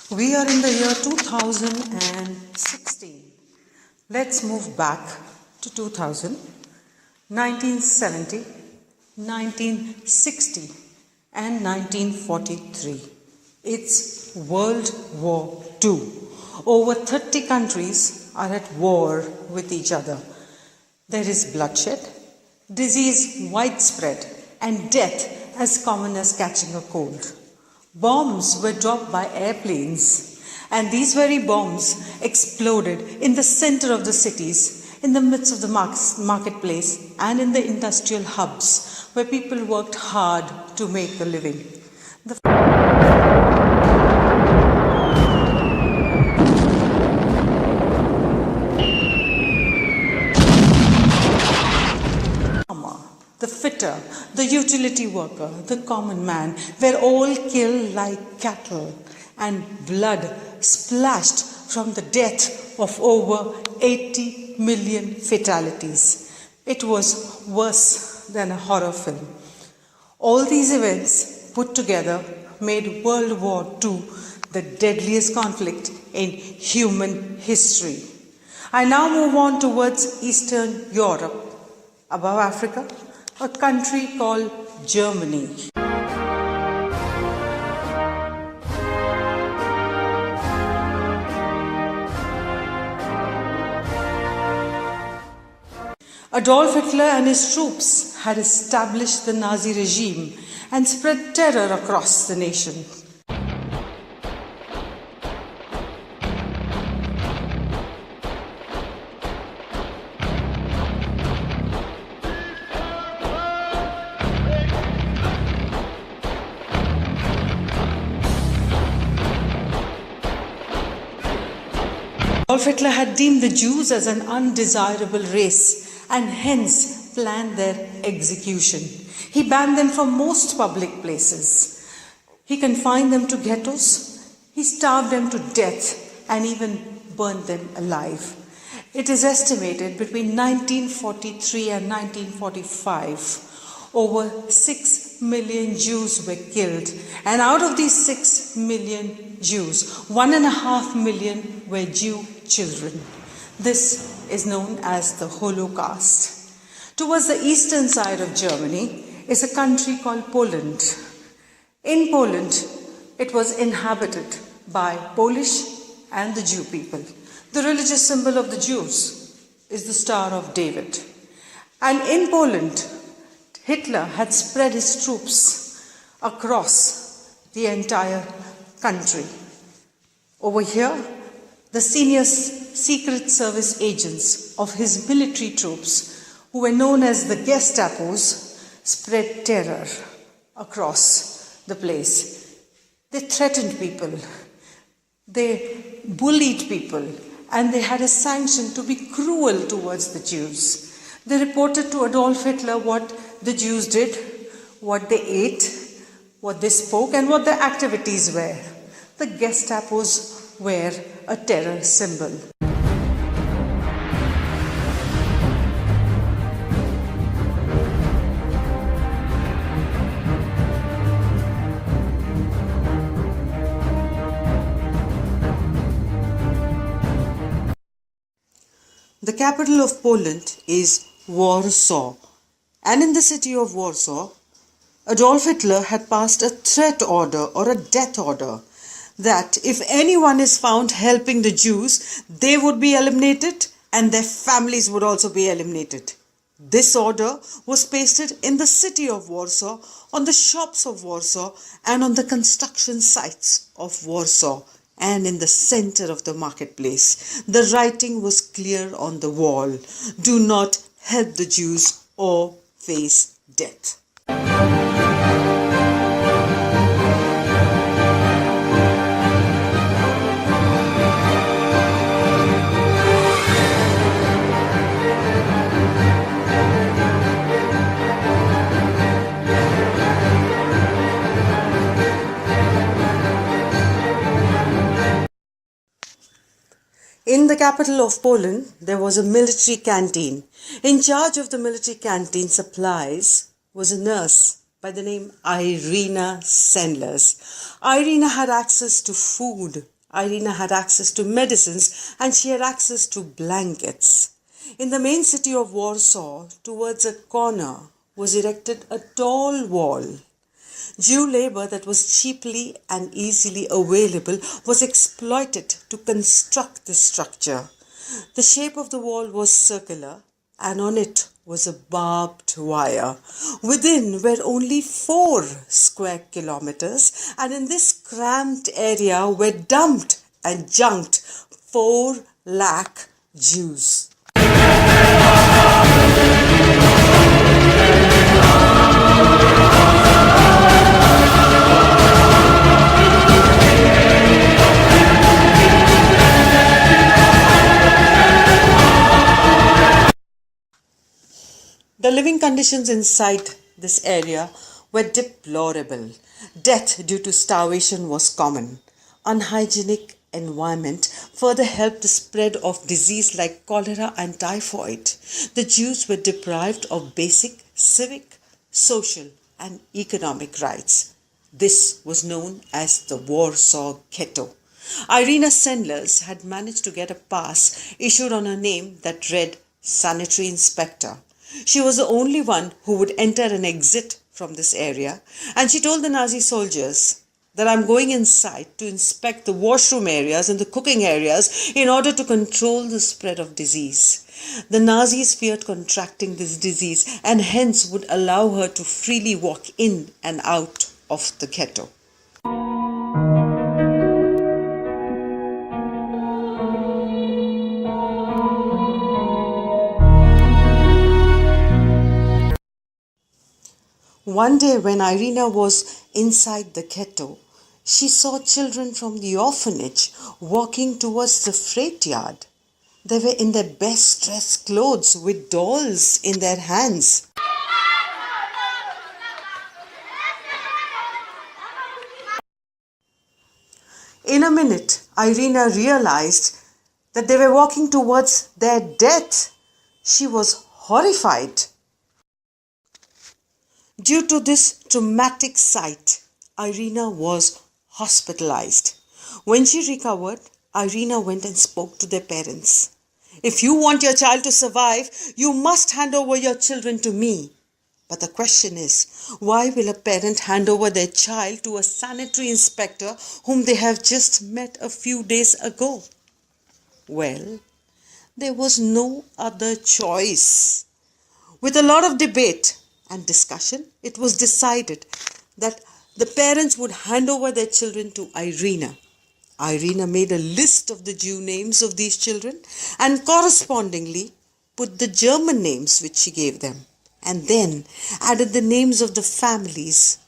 We are in the year 2016. Let's move back to 2000, 1970, 1960 and 1943. It's World War II. Over 30 countries are at war with each other. There is bloodshed, disease widespread, and death as common as catching a cold. Bombs were dropped by airplanes, and these very bombs exploded in the center of the cities, in the midst of the marketplace, and in the industrial hubs where people worked hard to make a living. The fitter, the utility worker, the common man were all killed like cattle, and blood splashed from the death of over 80 million fatalities. It was worse than a horror film. All these events put together made World War II the deadliest conflict in human history. I now move on towards Eastern Europe, above Africa, a country called Germany. Adolf Hitler and his troops had established the Nazi regime and spread terror across the nation. Adolf Hitler had deemed the Jews as an undesirable race and hence planned their execution. He banned them from most public places. He confined them to ghettos. He starved them to death and even burned them alive. It is estimated between 1943 and 1945, over 6 million Jews were killed, and out of these 6 million Jews, 1.5 million were Jew children. This is known as the Holocaust. Towards the eastern side of Germany is a country called Poland. In Poland, it was inhabited by Polish and the Jew people. The religious symbol of the Jews is the Star of David. And in Poland, Hitler had spread his troops across the entire country. Over here, the senior secret service agents of his military troops, who were known as the Gestapos, spread terror across the place. They threatened people, they bullied people, and they had a sanction to be cruel towards the Jews. They reported to Adolf Hitler what the Jews did, what they ate, what they spoke, and what their activities were. The Gestapos were a terror symbol. The capital of Poland is Warsaw, and in the city of Warsaw, Adolf Hitler had passed a threat order or a death order that if anyone is found helping the Jews, they would be eliminated and their families would also be eliminated. This order was pasted in the city of Warsaw, on the shops of Warsaw, and on the construction sites of Warsaw, and in the center of the marketplace. The writing was clear on the wall: do not help the Jews or face death. In the capital of Poland, there was a military canteen. In charge of the military canteen supplies was a nurse by the name Irena Sendler. Irena had access to food Irena had access to medicines and she had access to blankets. In the main city of Warsaw, towards a corner, was erected a tall wall. Jew labor that was cheaply and easily available was exploited to construct this structure. The shape of the wall was circular, and on it was a barbed wire. Within were only 4 square kilometers, and in this cramped area were dumped and junked 4 lakh Jews. The living conditions inside this area were deplorable. Death due to starvation was common. Unhygienic environment further helped the spread of disease like cholera and typhoid. The Jews were deprived of basic civic, social and economic rights. This was known as the Warsaw Ghetto. Irena Sendler had managed to get a pass issued on her name that read Sanitary Inspector. She was the only one who would enter and exit from this area, and she told the Nazi soldiers that I'm going inside to inspect the washroom areas and the cooking areas in order to control the spread of disease. The Nazis feared contracting this disease and hence would allow her to freely walk in and out of the ghetto. One day when Irena was inside the ghetto, she saw children from the orphanage walking towards the freight yard. They were in their best dressed clothes with dolls in their hands. In a minute, Irena realized that they were walking towards their death. She was horrified. Due to this traumatic sight, Irena was hospitalized. When she recovered, Irena went and spoke to their parents. If you want your child to survive, you must hand over your children to me. But the question is, why will a parent hand over their child to a sanitary inspector whom they have just met a few days ago? Well, there was no other choice. With a lot of debate and discussion, it was decided that the parents would hand over their children to Irena. Irena made a list of the Jew names of these children and correspondingly put the German names which she gave them, and then added the names of the families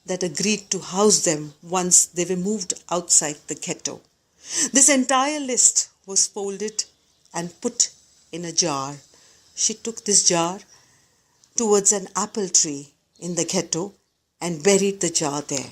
that agreed to house them once they were moved outside the ghetto. This entire list was folded and put in a jar. She took this jar towards an apple tree in the ghetto and buried the jar there.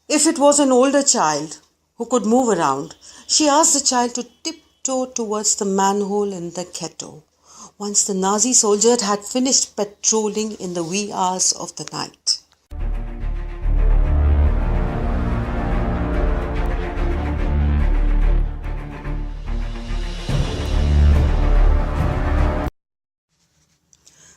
If it was an older child who could move around, she asked the child to tiptoe towards the manhole in the ghetto. Once the Nazi soldier had finished patrolling in the wee hours of the night.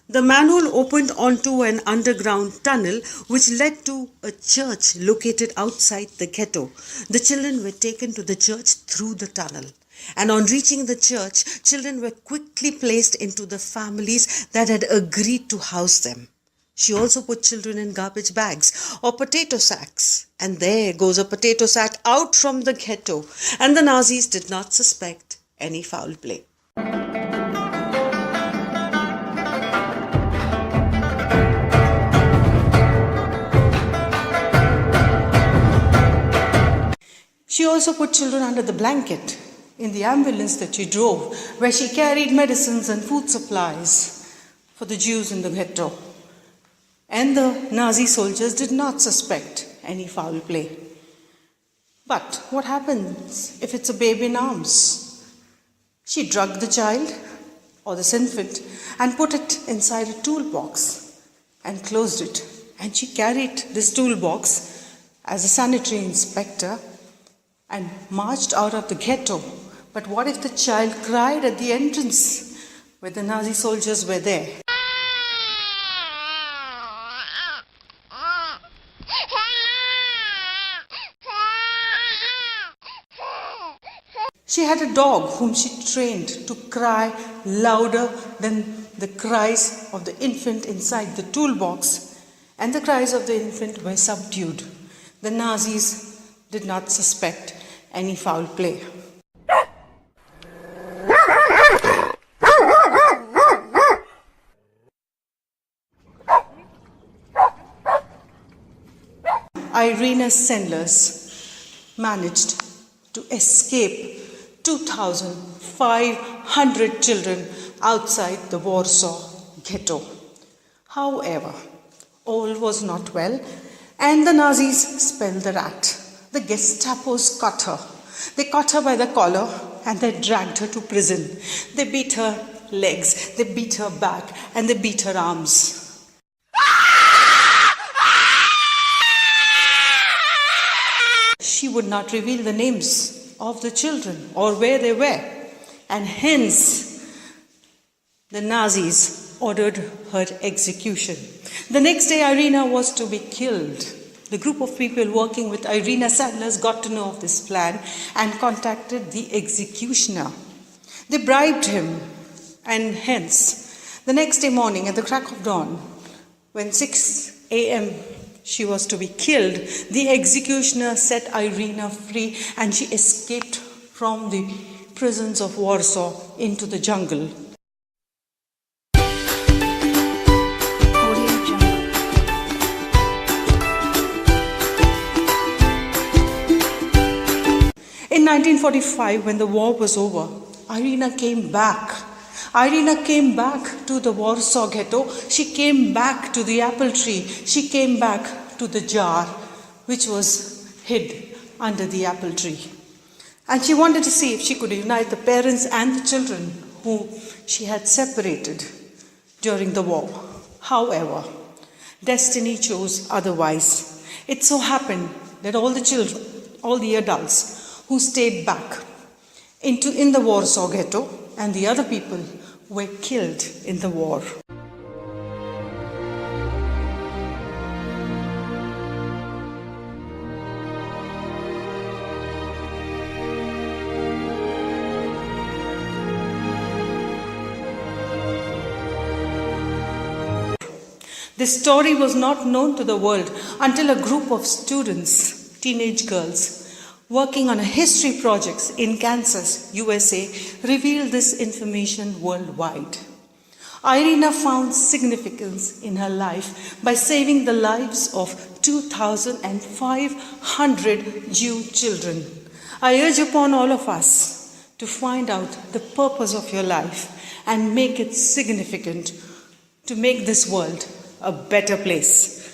The manhole opened onto an underground tunnel which led to a church located outside the ghetto. The children were taken to the church through the tunnel. And on reaching the church, children were quickly placed into the families that had agreed to house them. She also put children in garbage bags or potato sacks. And there goes a potato sack out from the ghetto. And the Nazis did not suspect any foul play. She also put children under the blanket in the ambulance that she drove, where she carried medicines and food supplies for the Jews in the ghetto. And the Nazi soldiers did not suspect any foul play. But what happens if it's a baby in arms? She drugged the child or this infant and put it inside a toolbox and closed it. And she carried this toolbox as a sanitary inspector and marched out of the ghetto. But what if the child cried at the entrance where the Nazi soldiers were there? She had a dog whom she trained to cry louder than the cries of the infant inside the toolbox, and the cries of the infant were subdued. The Nazis did not suspect any foul play. Irena Sendler managed to escape 2,500 children outside the Warsaw Ghetto. However, all was not well, and the Nazis spelled the rat. The Gestapos caught her. They caught her by the collar and they dragged her to prison. They beat her legs, they beat her back, and they beat her arms. She would not reveal the names of the children or where they were, and hence the Nazis ordered her execution. The next day, Irena was to be killed. The group of people working with Irena Sendler got to know of this plan and contacted the executioner. They bribed him, and hence the next day morning at the crack of dawn, when 6 a.m. she was to be killed, the executioner set Irena free and she escaped from the prisons of Warsaw into the jungle. In 1945, when the war was over, Irena came back. Irena came back to the Warsaw Ghetto. She came back to the apple tree. She came back to the jar which was hid under the apple tree. And she wanted to see if she could unite the parents and the children who she had separated during the war. However, destiny chose otherwise. It so happened that all the children, all the adults who stayed back in the Warsaw Ghetto, and the other people were killed in the war. This story was not known to the world until a group of students, teenage girls, working on a history project in Kansas, USA, revealed this information worldwide. Irena found significance in her life by saving the lives of 2,500 Jew children. I urge upon all of us to find out the purpose of your life and make it significant to make this world a better place.